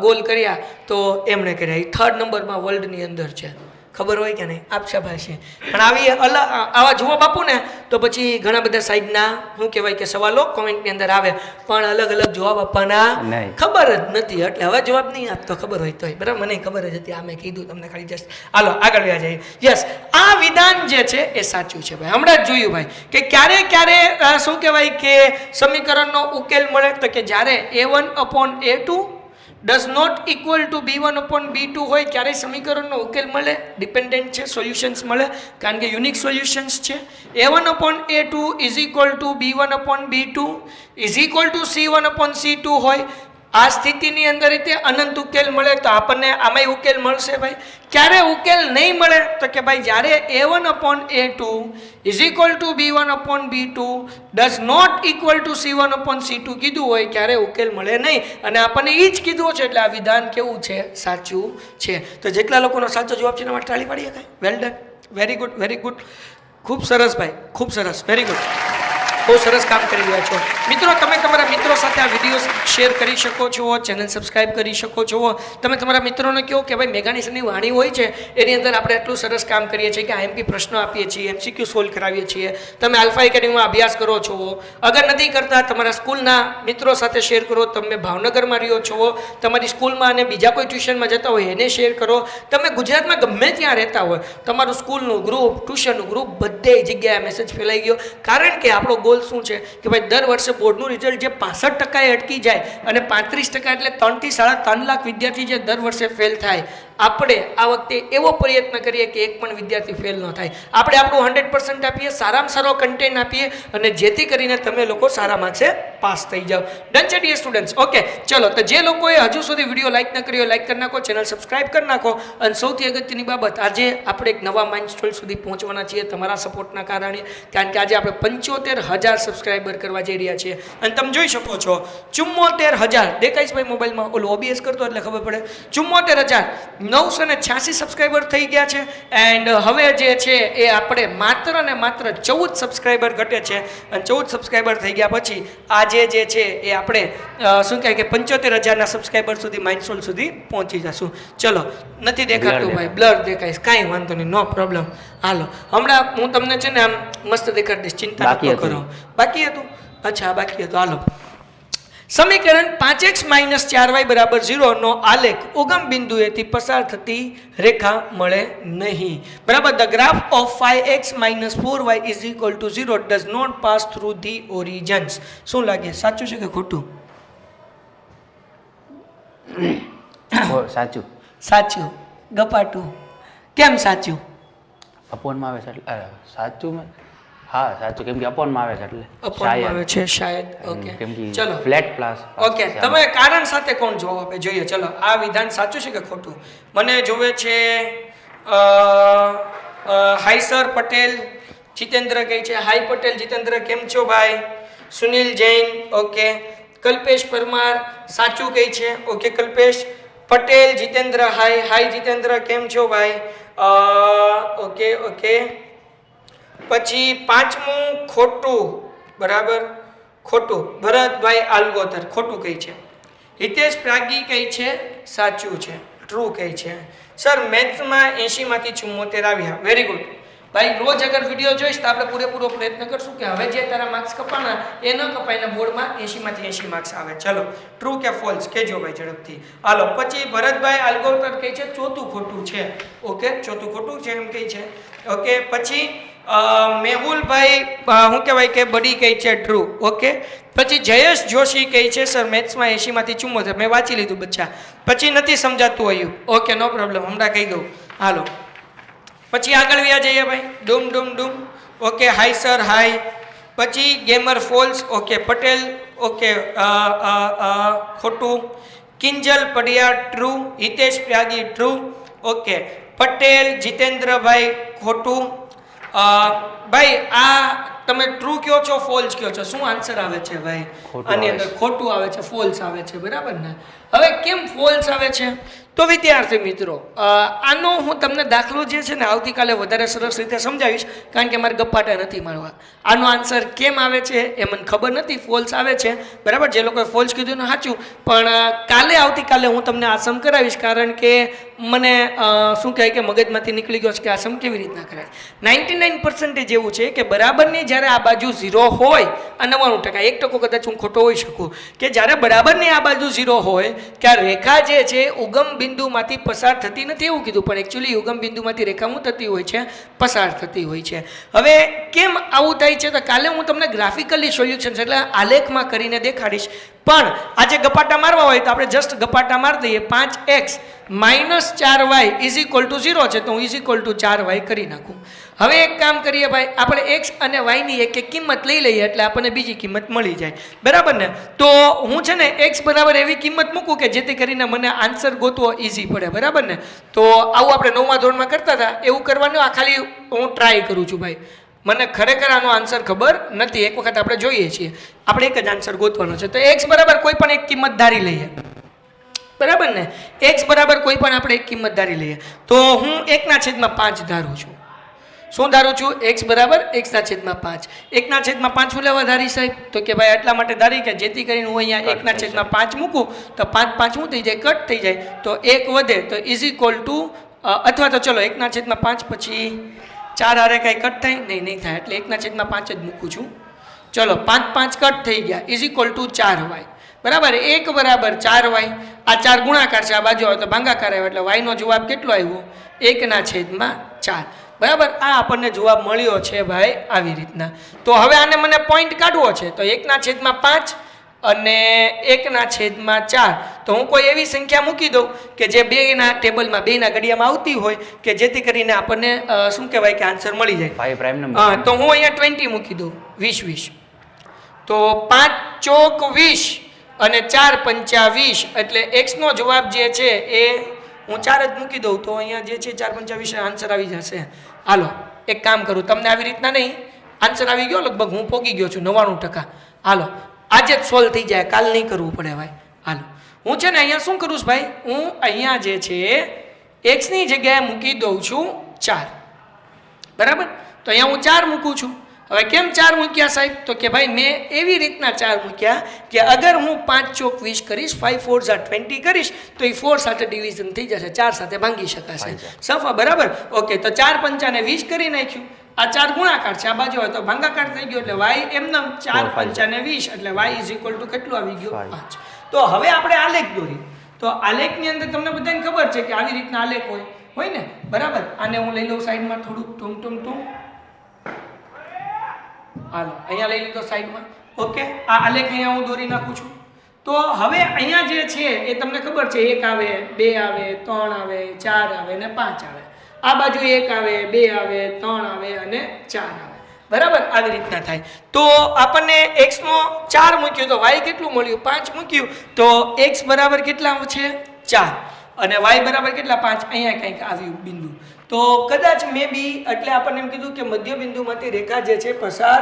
ગોલ કર્યા તો એમણે કર્યા. એ 3rd નંબરમાં વર્લ્ડની અંદર છે. ખબર હોય કે નહીં? આપશાબાશી. પણ આવી આવા જવાબ આપું ને તો પછી ઘણા બધા સાઈડના શું કહેવાય કે સવાલો કોમેન્ટની અંદર આવે, પણ અલગ અલગ જવાબ આપવાના ખબર જ નથી. એટલે હવે જવાબ નહીં આપતો ખબર હોય તોય. બરાબર, મને ખબર જ હતી, આ મેં કીધું તમને ખાલી જસ્ટ. હાલો આગળ વ્યા જઈએ. યસ, આ વિધાન જે છે એ સાચું છે ભાઈ. હમણાં જ જોયું ભાઈ કે ક્યારે શું કહેવાય કે સમીકરણનો ઉકેલ મળે તો કે જ્યારે A1/A2 does not equal to B1/B2 હોય ક્યારેય સમીકરણનો ઉકેલ મળે. ડિપેન્ડન્ટ છે, સોલ્યુશન્સ મળે કારણ કે યુનિક સોલ્યુશન્સ છે. A1/A2 is equal to B1/B2 is equal to C1/C2 હોય. આ સ્થિતિની અંદર રીતે અનંત ઉકેલ મળે તો આપણને આમાંય ઉકેલ મળશે ભાઈ. ક્યારે ઉકેલ નહીં મળે તો કે ભાઈ જ્યારે A1/A2 is equal to B1/B2 does not equal to C1/C2 કીધું હોય ક્યારે ઉકેલ મળે નહીં. અને આપણને એ જ કીધું છે એટલે આ વિધાન કેવું છે? સાચું છે. તો જેટલા લોકોનો સાચો જવાબ છે એના માટે તાળી પાડીએ કાંઈ. Well done, very good, very good, ખૂબ સરસ ભાઈ, ખૂબ સરસ, વેરી ગુડ. બહુ સરસ કામ કરી રહ્યા છો મિત્રો. તમે તમારા મિત્રો સાથે આ વિડીયો શેર કરી શકો છો, ચેનલ સબસ્ક્રાઇબ કરી શકો છો. તમે તમારા મિત્રોને કહો કે ભાઈ મેઘાણી સરની વાણી હોય છે એની અંદર આપણે એટલું સરસ કામ કરીએ છીએ કે આઈએમપી પ્રશ્નો આપીએ છીએ, MCQ સોલ્વ કરાવીએ છીએ. તમે આલ્ફા એકેડમીમાં અભ્યાસ કરો છો. અગર નથી કરતા તમારા સ્કૂલના મિત્રો સાથે શેર કરો. તમે ભાવનગરમાં રહ્યો છો, તમારી સ્કૂલમાં અને બીજા કોઈ ટ્યુશનમાં જતા હોય એને શેર કરો. તમે ગુજરાતમાં ગમે ત્યાં રહેતા હોય, તમારું સ્કૂલનું ગ્રુપ, ટ્યુશનનું ગ્રુપ, બધે જગ્યાએ મેસેજ ફેલાઈ ગયો. કારણ કે આપણો ગોલ શું છે કે ભાઈ દર વર્ષે બોર્ડનું રિઝલ્ટ જે 65% અટકી જાય અને 35% એટલે 3 થી 3.5 લાખ વિદ્યાર્થી જે દર વર્ષે ફેલ થાય, આપણે આ વખતે એવો પ્રયત્ન કરીએ કે એક પણ વિદ્યાર્થી ફેલ ન થાય. આપણે આપણું 100% આપીએ, સારામાં સારો કન્ટેન્ટ આપીએ અને જેથી કરીને તમે લોકો સારા માર્ક્સે પાસ થઈ જાઓ. ડન છે ડિયર સ્ટુડન્ટ્સ? ઓકે ચલો. તો જે લોકોએ હજુ સુધી વિડીયો લાઈક ન કર્યો લાઈક કરી નાખો, ચેનલ સબસ્ક્રાઇબ કરી નાખો. અને સૌથી અગત્યની બાબત, આજે આપણે એક નવા માઇલસ્ટોન સુધી પહોંચવાના છીએ તમારા સપોર્ટના કારણે. કારણ કે આજે આપણે 75,000 સબસ્ક્રાઇબર કરવા જઈ રહ્યા છીએ. અને તમે જોઈ શકો છો 74,000 દેખાય છે ભાઈ મોબાઈલમાં, ઓલું OBS કરતો એટલે ખબર પડે. 74,986 સબસ્ક્રાઇબર થઈ ગયા છે. એન્ડ હવે જે છે એ આપણે માત્ર ને માત્ર 14 સબસ્ક્રાઇબર ઘટે છે. અને 14 સબસ્ક્રાઇબર થઈ ગયા પછી આજે જે છે એ આપણે શું કહે કે 75,000ના સબસ્ક્રાઇબર સુધી માઇલસ્ટોન સુધી પહોંચી જશું. ચલો, નથી દેખાતું ભાઈ, બ્લર દેખાય, કાંઈ વાંધો નહીં, નો પ્રોબ્લેમ. હાલો, હમણાં હું તમને છે ને આમ મસ્ત દેખાડીશ, ચિંતા ન કરો. બાકી હતું? અચ્છા, બાકી હતું. હાલો, સમીકરણ 5x - 4y = 0 નો આલેખ ઉગમ બિંદુએથી પસાર થતી રેખા મળે નહીં. બરાબર. The graph of 5x - 4y = 0 does not pass through the origins. શું લાગે, સાચું છે કે ખોટું? સાચું. સાચું. ગપાટું. કેમ સાચું? અપોનમાં આવે છે એટલે સાચું. હા સાચું, કેમ કે અપોનમાં આવે છે એટલે અપોનમાં આવે છે શાયદ. ઓકે ચલો, ફ્લેટ પ્લસ. ઓકે, તમે કારણ સાથે કોણ જવાબ આપે જોઈએ. ચલો, આ વિધાન સાચું છે કે ખોટું? મને જોવે છે હાઈસર પટેલ જીતેન્દ્ર કહે છે. હાઈ પટેલ જીતેન્દ્ર, કેમ છો ભાઈ? સુનિલ જૈન, ઓકે. કલ્પેશ પરમાર સાચું કહે છે. ઓકે કલ્પેશ. પટેલ જીતેન્દ્ર, હાય. હાય જીતેન્દ્ર, કેમ છો ભાઈ? Okay okay. પછી પાંચમું ખોટું. બરાબર, ખોટું. ભરતભાઈ આલગોતર ખોટું કહે છે. હિતેશ પ્રાગી કહે છે સાચું છે. ટ્રુ કહે છે. સર મેથ્સમાં 80માંથી 74 આવ્યા. વેરી ગુડ ભાઈ. રોજ અગર વિડીયો જોઈશ તો આપણે પૂરેપૂરો પ્રયત્ન કરશું કે હવે જે તારા માર્ક્સ કપાના એ ન કપાઈને બોર્ડમાં 80માંથી 80 માર્ક્સ આવે. ચલો, ટ્રુ કે ફોલ્સ કહેજો ભાઈ ઝડપથી. હાલો, પછી ભરતભાઈ આલગોતર કહે છે ચોથું ખોટું છે. ઓકે, ચોથું ખોટું છે એમ કહે છે. ઓકે, પછી મેહુલભાઈ શું કહેવાય કે બડી કહે છે ટ્રુ. ઓકે, પછી જયેશ જોશી કહે છે સર મેથ્સમાં 80માંથી 74. મેં વાંચી લીધું બચ્ચા, પછી નથી સમજાતું આવ્યું. ઓકે, નો પ્રોબ્લેમ, હમણાં કહી દઉં. હાલો, પછી આગળ વ્યા જઈએ ભાઈ. ડૂમ ડૂમ ડૂમ. Okay, hi sir, hi. પછી ગેમર ફોલ્સ. ઓકે, પટેલ. ઓકે, ખોટું. Kinjal Padiya true. Hitesh Pyagi true. Okay, Patel Jitendrabhai ખોટું. ભાઈ આ તમે ટ્રુ કયો છો ફોલ્સ કયો છો? શું આન્સર આવે છે ભાઈ? આની અંદર ખોટું આવે છે, ફોલ્સ આવે છે. બરાબર ને? હવે કેમ ફોલ્સ આવે છે તો વિદ્યાર્થી મિત્રો આનો હું તમને દાખલો જે છે ને આવતીકાલે વધારે સરસ રીતે સમજાવીશ, કારણ કે મારે ગપ્પાટા નથી મારવા. આનો આન્સર કેમ આવે છે એ મને ખબર નથી, ફોલ્સ આવે છે બરાબર, જે લોકોએ ફોલ્સ કીધું ને સાચું, પણ આવતીકાલે હું તમને આ સમ કરાવીશ, કારણ કે મને શું કહેવાય કે મગજમાંથી નીકળી ગયો છે કે આ સમ કેવી રીતના કરાય. 99% એવું છે કે બરાબરની જ્યારે આ બાજુ 0 હોય આ 99%, 1% કદાચ હું ખોટો હોઈ શકું, કે જ્યારે બરાબરની આ બાજુ 0 હોય કે આ રેખા જે છે ઉગમ બિંદુમાંથી પસાર થતી નથી એવું કીધું, પણ એકચ્યુઅલી ઉગમ બિંદુમાંથી રેખા શું થતી હોય છે, પસાર થતી હોય છે. હવે કેમ આવું થાય છે તો કાલે હું તમને ગ્રાફિકલી સોલ્યુશન એટલે આલેખમાં કરીને દેખાડીશ, પણ આજે ગપાટા મારવા હોય તો આપણે જસ્ટ ગપાટા મારી દઈએ. 5x - 4y = 0 છે તો હું = 4y કરી નાખું. હવે એક કામ કરીએ ભાઈ, આપણે x અને y ની એક કિંમત લઈ લઈએ એટલે આપણને બીજી કિંમત મળી જાય, બરાબર ને. તો હું છે ને x બરાબર એવી કિંમત મૂકું કે જેથી કરીને મને આન્સર ગોતવો ઈઝી પડે, બરાબર ને. તો આવું આપણે 9મા ધોરણમાં કરતા હતા એવું કરવાનું, આ ખાલી હું ટ્રાય કરું છું ભાઈ, મને ખરેખર આનો આન્સર ખબર નથી, એક વખત આપણે જોઈએ છીએ, આપણે એક જ આન્સર ગોતવાનો છે. તો x બરાબર કોઈ પણ એક કિંમત ધારી લઈએ, બરાબર ને. x બરાબર કોઈ પણ આપણે એક કિંમત ધારી લઈએ, તો હું 1/5 ધારું છું. શું ધારું છું? x બરાબર 1/5. 1/5 શું લેવા ધારી સાહેબ? તો કે ભાઈ એટલા માટે ધારી કે જેથી કરીને હું અહીંયા 1/5 મૂકું તો 5 શું થઈ જાય, કટ થઈ જાય, તો 1 વધે તો અથવા તો ચલો 1/5 પછી 4 હારે કાંઈ કટ થાય નહીં થાય, એટલે 1/5 જ મૂકું છું. ચલો 5 કટ થઈ ગયા, = 4y, બરાબર. 1 બરાબર 4y, આ 4 ગુણાકાર છે, આ બાજુ આવે તો ભાગાકાર આવ્યો, એટલે y નો જવાબ કેટલો આવ્યો? 1/4, બરાબર. આ આપણને જવાબ મળ્યો છે ભાઈ આવી રીતના. તો હવે આને મને પોઈન્ટ કાઢવો છે, તો 1/5 અને 1/4, તો હું કોઈ એવી સંખ્યા મૂકી દઉં કે જે બેના ટેબલમાં, બેના ઘડિયામાં આવતી હોય કે જેથી કરીને આપણને શું કહેવાય કે આન્સર મળી જાય. 5 પ્રાઇમ નંબર. હા, તો હું અહીંયા 20 મૂકી દઉં, 20. તો 5 ચોક 20 અને 4 પંચા 20, એટલે x નો જવાબ જે છે એ હું 4 જ મૂકી દઉં, તો અહીંયા જે છે 4 પંચા 20 આન્સર આવી જશે. હાલો એક કામ કરું, તમને આવી રીતના નહીં, આન્સર આવી ગયો લગભગ, હું પોગી ગયો છું 99%. હાલો આજે જ સોલ્વ થઈ જાય, કાલ નહીં કરવું પડે ભાઈ. હાલો હું છે ને અહીંયા શું કરું છું ભાઈ, હું અહીંયા જે છે x ની જગ્યાએ મૂકી દઉં છું 4, બરાબર. તો અહીંયા હું 4 મૂકું છું. હવે કેમ 4 મૂક્યા સાહેબ? તો કે ભાઈ મેં એવી રીતના 4 મૂક્યા કે અગર હું 5 ચોક 20 કરીશ, 5 4 20 કરીશ તો એ 4 સાથે ડિવિઝન થઈ જશે, 4 સાથે ભાંગી શકાશે, સફા, બરાબર. ઓકે, તો 4 પંચાને 20 કરી નાખ્યું, આ 4 ગુણાકાર છે, આ બાજુ હોય તો ભાંગાકાર થઈ ગયો, એટલે y એમનામ 4 પંચાને 20, એટલે y = કેટલું આવી ગયું? 5. તો હવે આપણે આલેખ દોરી, તો આલેખની અંદર તમને બધાને ખબર છે કે આવી રીતના આલેખ હોય ને, બરાબર. આને હું લઈ લઉં સાઈડમાં થોડુંક ટૂમ. હાલો અહીંયા લઈ લીધો સાઈડમાં. ઓકે, આ આલેખ અહીંયા હું દોરી નાખું છું. તો હવે અહીંયા જે છે એ તમને ખબર છે, 1 આવે, 2 આવે, 3 આવે, 4 આવે અને 5 આવે. આ બાજુ 1 આવે, 2 આવે, 3 આવે અને 4 આવે, બરાબર. આવી રીતના થાય. તો આપણને x નો 4 મૂક્યો તો y કેટલું મળ્યું? 5 મૂક્યું તો x બરાબર કેટલા છે? 4, અને y બરાબર કેટલા? 5. અહીંયા કંઈક આવ્યું બિંદુ. તો કદાચ મે બી, એટલે આપણને એમ કીધું કે મધ્ય બિંદુમાંથી રેખા જે છે પસાર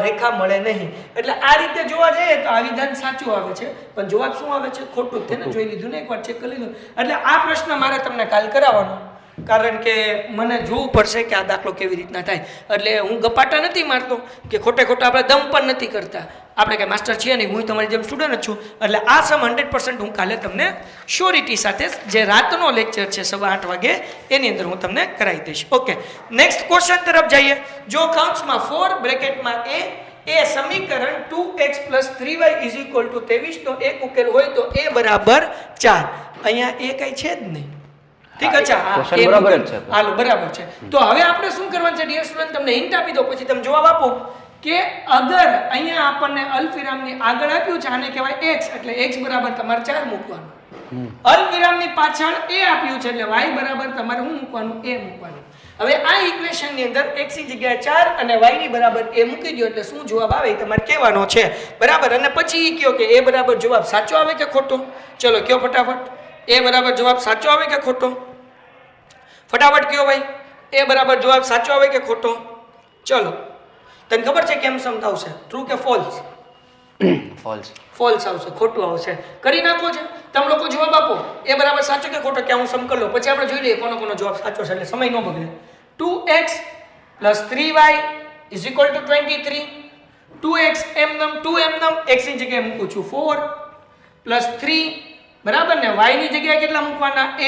રેખા મળે નહીં. એટલે આ રીતે જોવા જઈએ તો આ વિધાન સાચું આવે છે, પણ જવાબ શું આવે છે? ખોટું. તેને જોઈ લીધું ને, એકવાર ચેક કરી લીધું. એટલે આ પ્રશ્ન મારે તમને કાલ કરાવવાનો, કારણ કે મને જોવું પડશે કે આ દાખલો કેવી રીતના થાય. એટલે હું ગપાટા નથી મારતો કે ખોટે ખોટા આપણે દમ પણ નથી કરતા, આપણે કંઈ માસ્ટર છીએ નહીં, હું તમારી જેમ સ્ટુડન્ટ જ છું. એટલે આ સમ 100% હું કાલે તમને શ્યોરિટી સાથે જે રાતનો લેક્ચર છે 8:15 વાગે એની અંદર હું તમને કરાવી દઈશ. ઓકે, નેક્સ્ટ ક્વેશ્ચન તરફ જઈએ. જો કૌંસમાં 4 બ્રેકેટમાં એ સમીકરણ 2x + 3y = 23 નો એક ઉકેલ હોય તો a બરાબર 4. અહીંયા એ કઈ છે જ નહીં, ઠીક છે. હા, બરાબર છે. હાલો બરાબર છે. તો હવે આપણે શું કરવાનું છે ડિયર સ્ટુડન્ટ, તમને હિન્ટ આપી દો પછી તમે જવાબ આપો કે અગર અહીંયા આપણને અલ્પવિરામની આગળ આપ્યું છે, આને કહેવાય x, એટલે x બરાબર તમારે 4 મૂકવાનું. અલ્પવિરામની પાછળ a આપ્યું છે એટલે y બરાબર તમારે શું મૂકવાનું? a મૂકવાનું. હવે આ ઇક્વેશન ની અંદર x ની જગ્યાએ 4 અને y ની બરાબર a મૂકી દો એટલે શું જવાબ આવે તમારે કહેવાનો છે, બરાબર. અને પછી એ કહો કે a બરાબર જવાબ સાચો આવે કે ખોટો? ચલો કયો ફટાફટ, a બરાબર જવાબ સાચો આવે કે ખોટો? ફટાફટ કયો ભાઈ, a બરાબર જવાબ સાચો આવે કે ખોટો? ચલો, તને ખબર છે કેમ સમજાવશે? ટ્રુ કે ફોલ્સ? ફોલ્સ. ફોલ્સ આવશે, ખોટું આવશે. કરી નાખો છે તમે લોકો, જવાબ આપો એ બરાબર સાચો કે ખોટો, કે હું સમ કરી લઉં પછી આપણે જોઈ લઈએ કોનો કોનો જવાબ સાચો છે, એટલે સમય ન બગડે. 2x + 3y = 23. 2x એમનેમ 2 એમનેમ x ની જગ્યાએ મૂકું છું 4 + 3 બરાબર ને, y ની જગ્યાએ કેટલા મૂકવાના a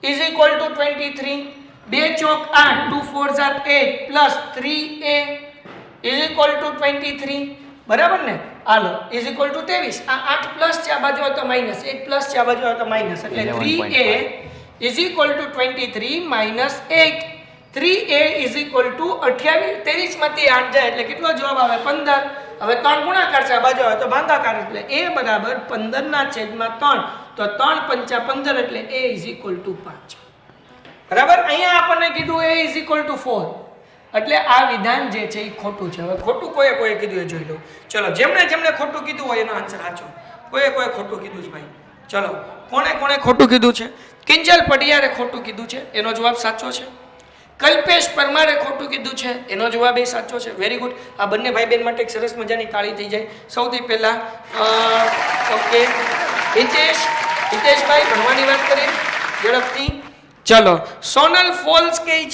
= 23. 2 ચોક 8, 2 4 8 + 3a = 23 બરાબર ને. હાલો = 23. આ 8 પ્લસ છે, આ બાજુ આવે તો માઈનસ, 1 પ્લસ છે, આ બાજુ આવે તો માઈનસ, એટલે 3a = 23 - 8. 3a = 28. 23 માંથી 8 જાય એટલે કેટલો જવાબ આવે? 15. હવે 3 ગુણાકાર છે, આ બાજુ આવે તો ભાગાકાર, એટલે a બરાબર 15/3. તો 3 × 5 = 15, એટલે a = 5 બરાબર. અહીંયા આપણને કીધું a = 4, એટલે આ વિધાન જે છે એ ખોટું છે. હવે ખોટું કોઈએ કીધું એ જોઈ લો. ચલો, જેમણે ખોટું કીધું હોય એનો આન્સર સાચો. કોઈએ ખોટું કીધું છે ભાઈ. ચલો, કોણે ખોટું કીધું છે? કિંજલ પડિયારે ખોટું કીધું છે, એનો જવાબ સાચો છે. કલ્પેશ પરમારે ખોટું કીધું છે, એનો જવાબ એ સાચો છે. Very good. આ બંને ભાઈ બહેન માટે એક સરસ મજાની તાળી થઈ જાય. સૌથી પહેલા ઓકે હિતેશભાઈ ભણવાની વાત કરીએ ઝડપથી. ચલો, સોનલ ફોલ્સ કઈ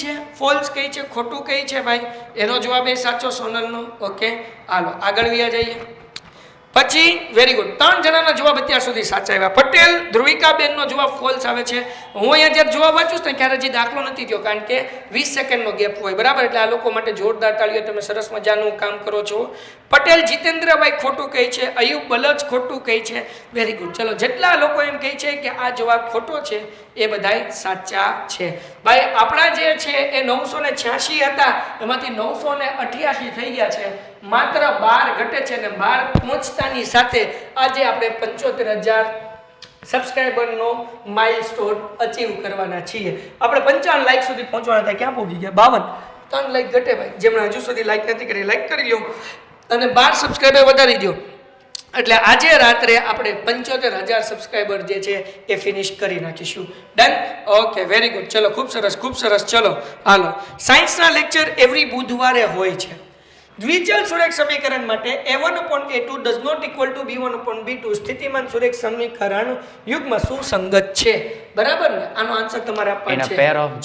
છે, ખોટું કઈ છે ભાઈ, એનો જવાબ એ સાચો સોનલનો. ઓકે, હાલો આગળ વ્યા જઈએ. પછી વેરી ગુડ, 3 જણાના જવાબ અત્યાર સુધી સાચા આવ્યા. પટેલ ધ્રુવિકાબેનનો જવાબ ફોલ્સ આવે છે. હું અહીંયા જ્યારે જવાબ વાંચું ને ત્યારે હજી દાખલો નથી થયો, કારણ કે 20 સેકન્ડનો ગેપ હોય બરાબર, એટલે આ લોકો માટે જોરદાર તાળીઓ, તમે સરસ મજાનું કામ કરો છો. પટેલ જીતેન્દ્રભાઈ ખોટું કહે છે. અયુબ બલજ ખોટું કહે છે. Very good. ચલો, જેટલા લોકો એમ કહે છે કે આ જવાબ ખોટો છે એ બધાય સાચા છે ભાઈ. આપણા જે છે એ 986 હતા, એમાંથી 988 થઈ ગયા છે. માત્ર 12 ઘટે છે, ને 12 પહોંચતાની સાથે આજે આપણે 75,000 સબસ્ક્રાઇબરનો માઇલસ્ટોન અચીવ કરવાના છીએ. આપણે 55 લાઈક સુધી પહોંચવાના હતા, ક્યાં પહોંચી ગયા? 52. 3 લાઈક ઘટે ભાઈ. જેમણે હજુ સુધી લાઈક નથી કરી, લાઈક કરી લો અને 12 સબસ્ક્રાઇબર વધારી દો, એટલે આજે રાત્રે આપણે 75,000 સબસ્ક્રાઇબર જે છે એ ફિનિશ કરી નાખીશું. ડન? Okay, very good. ચલો, ખૂબ સરસ. ચલો હાલો, સાયન્સના લેક્ચર એવરી બુધવારે હોય છે. દ્વિચલ સુરેખ સમીકરણ માટે a1/a2 does not equal to b1/b2 સ્થિતિમાન સુરેખ સમીકરણ યુગ્મ સુસંગત છે બરાબર ને. આનો આન્સર તમારે આપવાનો છે.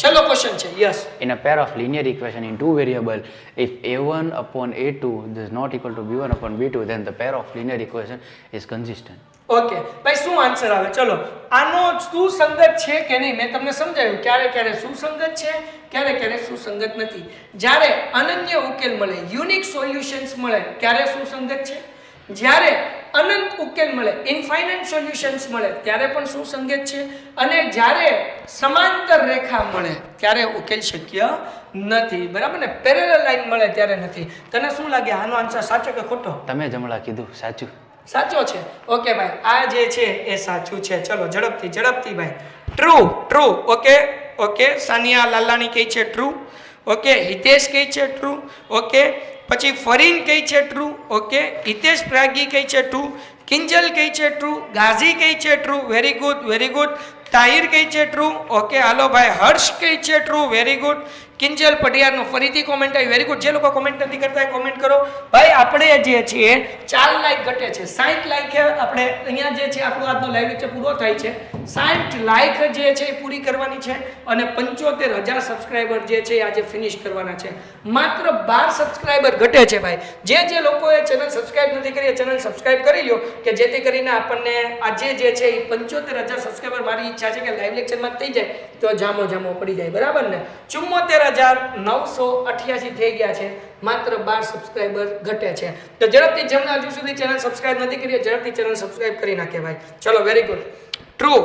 ચલો ક્વેશ્ચન છે. Yes, in a pair of linear equation in two variable, if a1/a2 does not equal to b1/b2, then the pair of linear equation is consistent. Okay ભાઈ, શું આન્સર આવે? ચલો, આનો સુસંગત છે કે નહીં મેં તમને સમજાવ્યું. ક્યારે સુસંગત છે, ક્યારે સુસંગત નથી. જ્યારે અનન્ય ઉકેલ મળે, યુનિક સોલ્યુશન્સ મળે, ત્યારે સુસંગત છે. જ્યારે અનંત ઉકેલ મળે, ઇન્ફાઇનાઇટ સોલ્યુશન્સ મળે, ત્યારે પણ સુસંગત છે. અને જ્યારે સમાંતર રેખા મળે ત્યારે ઉકેલ શક્ય નથી બરાબર ને. પેરેલલ લાઈન મળે ત્યારે નથી. તને શું લાગે, આનો આન્સર સાચો કે ખોટો? તમે જમણા કીધું, સાચું. સાચો છે. ઓકે ભાઈ, આ જે છે એ સાચું છે. ચલો ઝડપથી ભાઈ. ટ્રુ. ઓકે, સાનિયા લાલાની કહી છે ટ્રુ. ઓકે, હિતેશ કહી છે ટ્રુ. ઓકે, પછી ફરીન કહી છે ટ્રુ. ઓકે, હિતેશ પ્રાગી કહી છે ટ્રુ. કિંજલ કહી છે ટ્રુ. ગાઝી કહી છે ટ્રુ. Very good. તાહિર કહી છે ટ્રુ. ઓકે, હાલો ભાઈ, હર્ષ કહી છે ટ્રુ. Very good. કિંજલ પટિયારનો ફરીથી કોમેન્ટ આવી. Very good. જે લોકો કોમેન્ટ નથી કરતા એ કોમેન્ટ કરો ભાઈ. આપણે જે છે 4 લાઈક ઘટે છે, 60 લાઈક આપણે અહીંયા જે છે આપણો આજનો લાઈવ લેક્ચર પૂરો થાય છે. 60 લાઈક જે છે એ પૂરી કરવાની છે અને 75,000 સબસ્ક્રાઇબર જે છે આજે ફિનિશ કરવાના છે. માત્ર 12 સબસ્ક્રાઇબર ઘટે છે ભાઈ. જે લોકોએ ચેનલ સબસ્ક્રાઇબ નથી કરી એ ચેનલ સબસ્ક્રાઇબ કરી લો, કે જેથી કરીને આપણને આજે જે છે એ 75,000 સબસ્ક્રાઇબર, મારી ઈચ્છા છે કે લાઈવ લેક્ચરમાં થઈ જાય તો જામો પડી જાય બરાબર ને. 74,988 થઈ ગયા છે. માત્ર 12 સબસ્ક્રાઇબર ઘટે છે. તો ઝડપથી જેમને હજુ સુધી ચેનલ સબસ્ક્રાઇબ નથી કરી ઝડપથી ચેનલ સબસ્ક્રાઇબ કરી નાખે ભાઈ. ચલો, very good. True.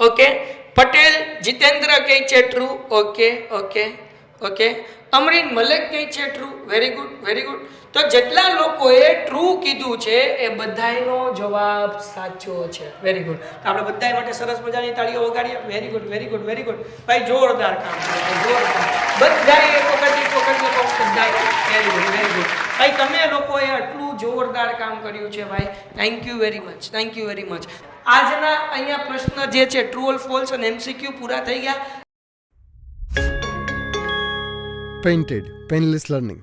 Okay, Patel Jitendra કહે છે ટ્રુ. ઓકે, અમરીન મલેક કહે છે ટ્રુ. Very good. તો જેટલા લોકોએ ટ્રુ કીધું છે એ બધાયનો જવાબ સાચો છે. Very good. તો આપણે બધા માટે સરસ મજાની તાળીઓ વગાડીએ. Very good. ભાઈ જોરદાર કામ કર્યું, બધાય એક વખત વેરી ગુડ. ભાઈ તમે લોકોએ આટલું જોરદાર કામ કર્યું છે ભાઈ. Thank you very much. આજના અહીંયા પ્રશ્ન જે છે ટ્રુ ઓર ફોલ્સ અને MCQ પૂરા થઈ ગયા. Painted, Painless Learning.